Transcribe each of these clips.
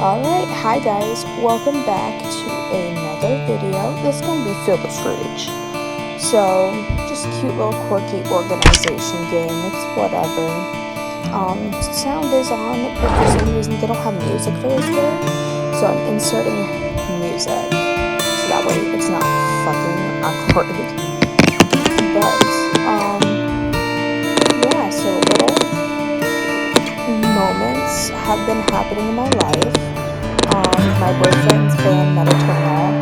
Alright, hi guys, welcome back to another video. This is going to be Fill the Fridge. So, just a cute little quirky organization game, it's whatever. Sound is on, but for some reason they don't have music for this game. So I'm inserting music, so that way it's not fucking awkward. But, yeah, so little moments have been happening in my life. My boyfriend's band Metaturnal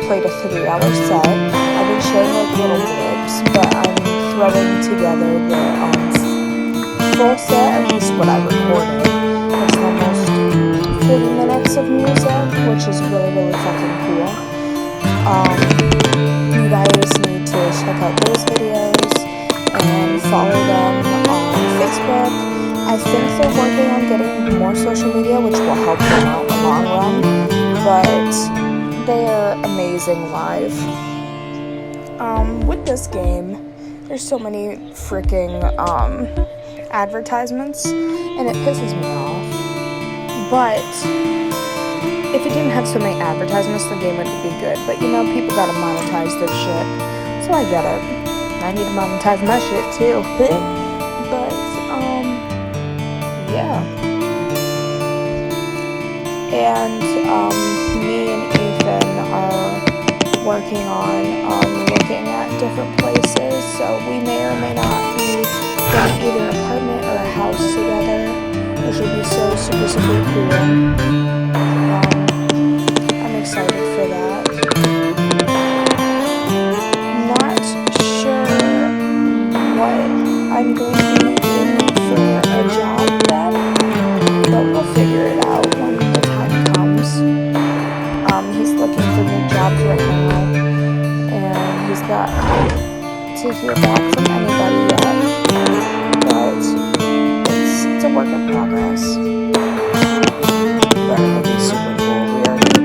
played a 3-hour set. I've been sharing like little clips, but I'm throwing together the full set, at least what I recorded. It's almost 40 minutes of music, which is really, really fucking cool. You guys need to check out those videos and follow them on Facebook. I think they're working on getting more social media, which will help them out in the long run, but they are amazing live. With this game, there's so many freaking advertisements, and it pisses me off. But if it didn't have so many advertisements, the game would be good. But you know, people gotta monetize their shit, so I get it. I need to monetize my shit too. But yeah. And me and Ethan are working on looking at different places, so we may or may not be getting either an apartment or a house together, which would be so super, super cool. I'm excited for that. Not sure what I'm going to be doing for a job then, but we'll figure it out when the time comes. He's looking for new jobs right now, and he's got to hear back from anybody yet, but it's a work in progress. But it would be super cool. We already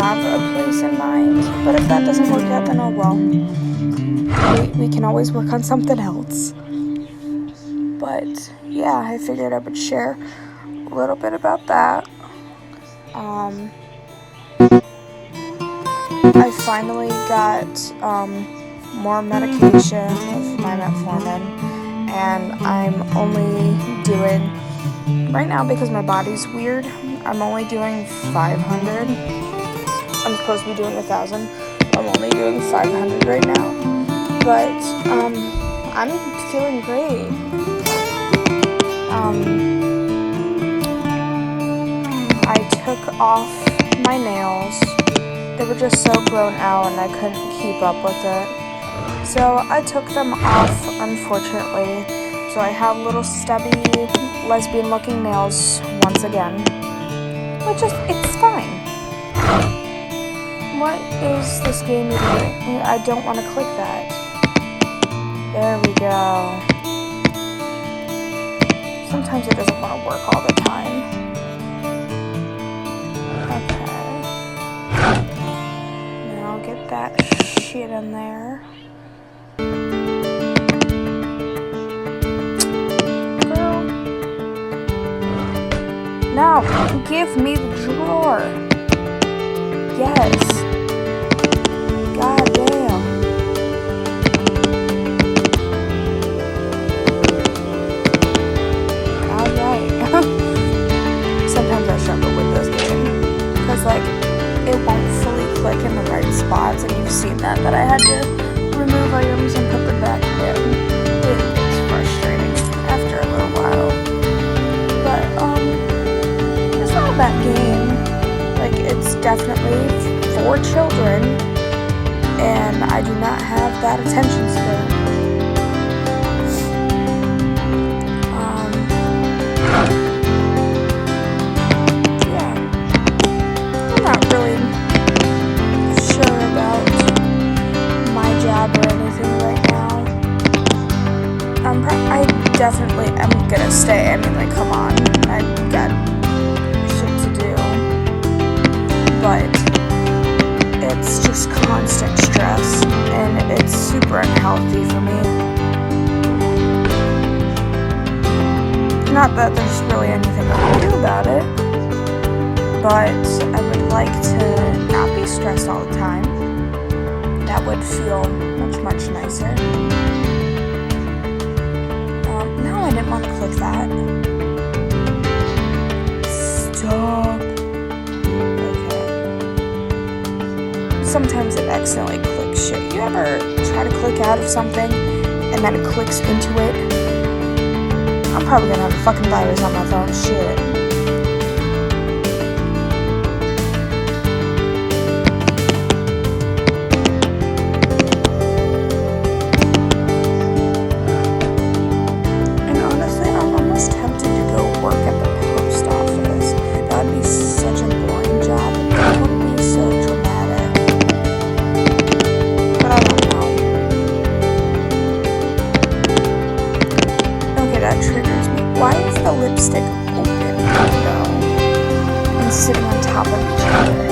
have a place in mind, but if that doesn't work out, then oh well. We can always work on something else. But yeah, I figured I would share a little bit about that. I finally got more medication of my metformin, and I'm only doing, right now because my body's weird, I'm only doing 500. I'm supposed to be doing 1,000. I'm only doing 500 right now, but I'm feeling great. I took off my nails. They were just so grown out and I couldn't keep up with it. So I took them off, unfortunately. So I have little stubby, lesbian looking nails once again. Which is, it's fine. What is this game doing? I don't want to click that. There we go. Sometimes it doesn't want to work all the time. Okay. Now I'll get that shit in there. Girl. Now, give me the drawer. Yes. God damn. Sometimes I struggle with this game because like it won't fully click in the right spots, and you've seen that I had to remove items and put them back in. It's frustrating after a little while, but it's not a bad game. Like, it's definitely for children, and I do not have that attention span. Really sure about my job or anything right now. I definitely am gonna stay. I mean, like, come on, I got shit to do, but it's just constant stress, and it's super unhealthy for but I would like to not be stressed all the time. That would feel much nicer. No, I didn't want to click that. Stop. Okay. Sometimes it accidentally clicks shit. You ever try to click out of something and then it clicks into it? I'm probably gonna have a fucking virus on my phone. Shit. Lipstick open though and sitting on top of each other.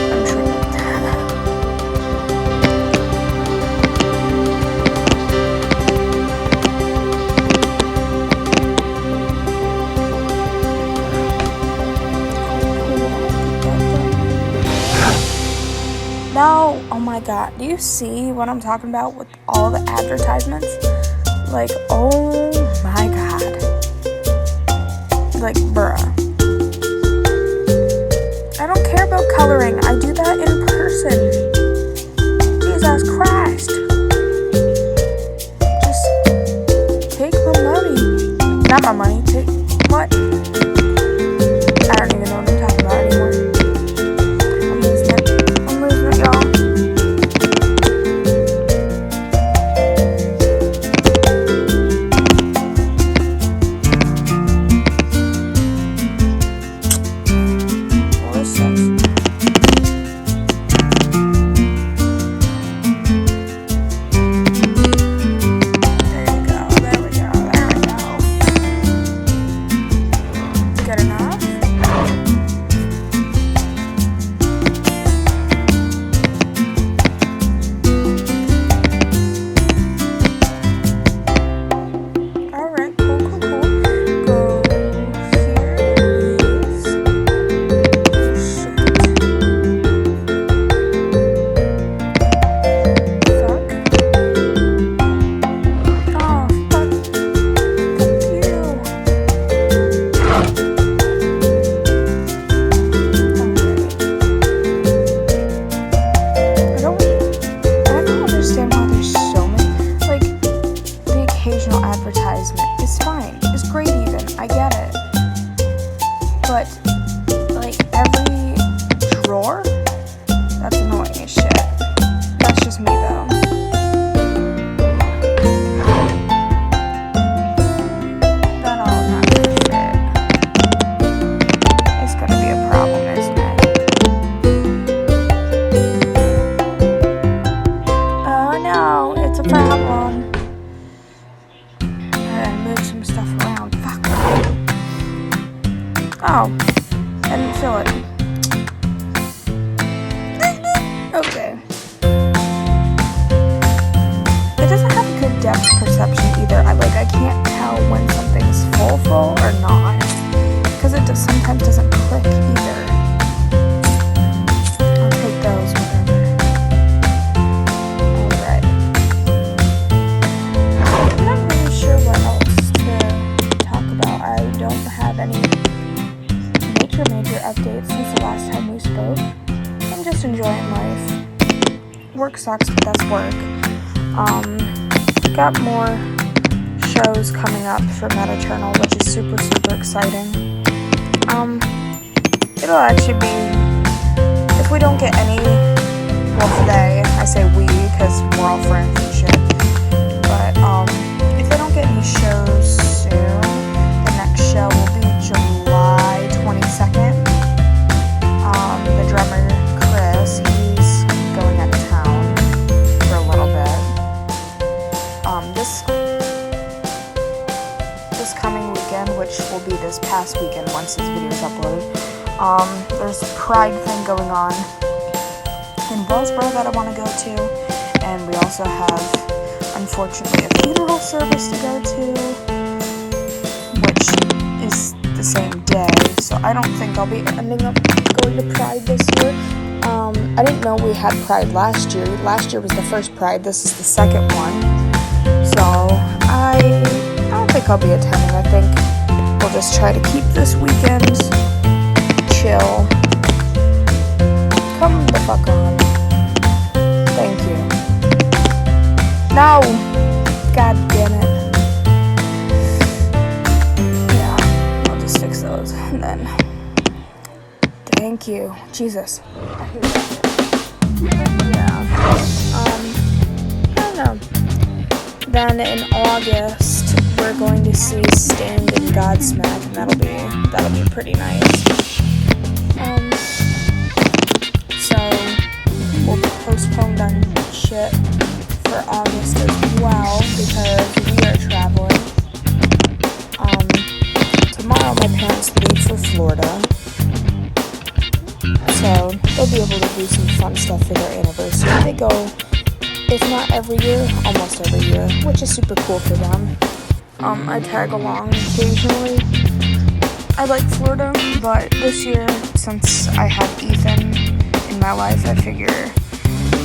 I'm triggered. Now, oh my god, do you see what I'm talking about with all the advertisements? Like, oh my god. Like, bruh. I don't care about coloring. I do that in person. Jesus Christ. Just take my money. Not my money. Take what? I don't even know what I'm talking about anymore. I'm losing it, y'all. Oh, I didn't feel it. Okay. It doesn't have good depth perception either. I can't tell when something's full or not. Because it sometimes doesn't click either. I'll take those, whatever. Alright. I'm not really sure what else to talk about. I don't have any major updates since the last time we spoke. I'm just enjoying life. Work sucks, but that's work. Got more shows coming up for Metaturnal, which is super exciting. It'll actually be, if we don't get any, well today, I say we, because we're all friends and shit, but, if they don't get any shows soon, the next show will be July 22nd. The drummer, Chris, he's going out of town for a little bit. This coming weekend, which will be this past weekend once this video is uploaded, there's a pride thing going on in Wellsboro that I want to go to, and we also have, unfortunately, a funeral service to go to, which is the same day, so I I don't think I'll be ending up going to Pride this year. I didn't know we had Pride last year. Last year was the first Pride. This is the second one. So I don't think I'll be attending. I think we'll just try to keep this weekend chill. Come the fuck on. Thank you. No! God damn it. Yeah, I'll just fix those and then. Thank you. Jesus. Yeah. I don't know. Then in August, we're going to see Stand and Godsmack, and that'll be pretty nice. So we'll be postponed on shit for August as well because we are traveling. Tomorrow my parents leave for Florida. So they'll be able to do some fun stuff for their anniversary. They go, if not every year, almost every year, which is super cool for them. I tag along occasionally. I like Florida, but this year, since I have Ethan in my life, I figure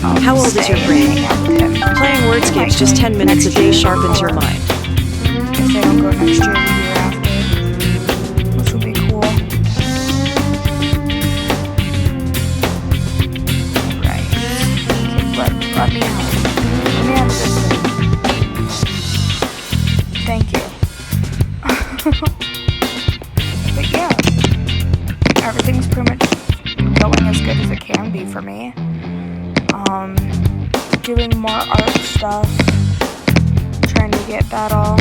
how old is your brain? Playing wordscapes just 10 minutes a day sharpens your mind. If they don't go next year, the year after, which will be cool. Right. Okay, let me out. Let me out of this thing. Thank you. But yeah, everything's pretty much going as good as it can be for me. Doing more art stuff, trying to get that all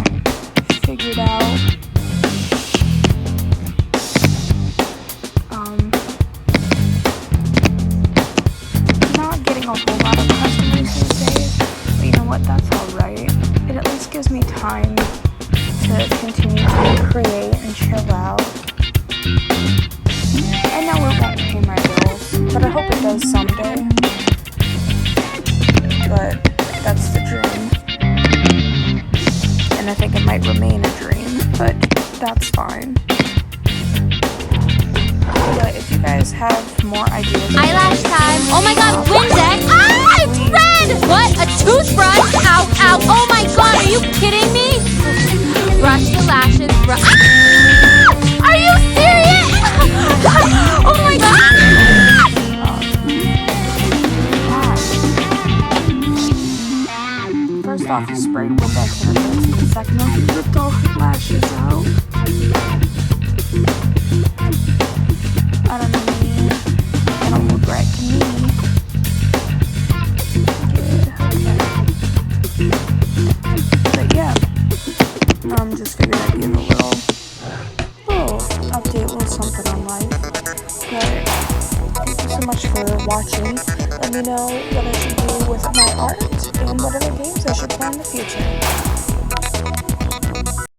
figured out. Not getting a whole lot of customers these days, but you know what, that's alright. It at least gives me time to continue to create and chill out. I know it won't pay my bills, but I hope it does someday. But that's the dream. And I think it might remain a dream, but that's fine. But if you guys have more ideas... Eyelash time! Oh my god, Windex! Ah, it's red! What? A toothbrush? Ow, ow! Oh my god, are you kidding me? Brush the lashes, ah! Are you serious? Oh my god! First off, you sprayed Windex in her face, and the second off, you ripped all her lashes out. I don't know, man. I don't regret me. Good, okay. But yeah, just figured I'd give a little update, a little something on life. But thank you so much for watching. Let me know what I should do with my art and what other games I should play in the future.